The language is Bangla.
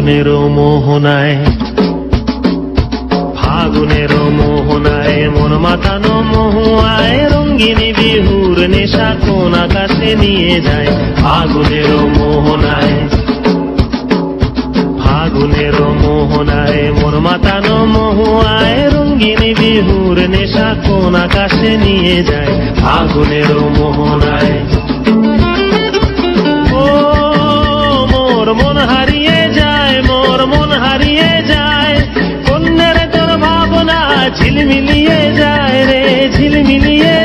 ফাগুনের মোহনায়, ফাগুনের মোহনায় মন মাতানো মহুয়ায় রঙ্গিনী বিহুর নেশা কোন আকাশে নিয়ে যায়। ফাগুনের মোহনায়, ফাগুনের মোহনায় মন মাতানো মহুয়ায় রঙ্গিনী বিহুর নেশা কোন আকাশে নিয়ে যায়। ফাগুনের মোহনায় ও মোর মন হারিয়ে যায়, মোর মন হারিয়ে যায়, কন্যার তোর ভাবনা ঝিলমিলিয়ে যায় রে ঝিলমিলিয়ে।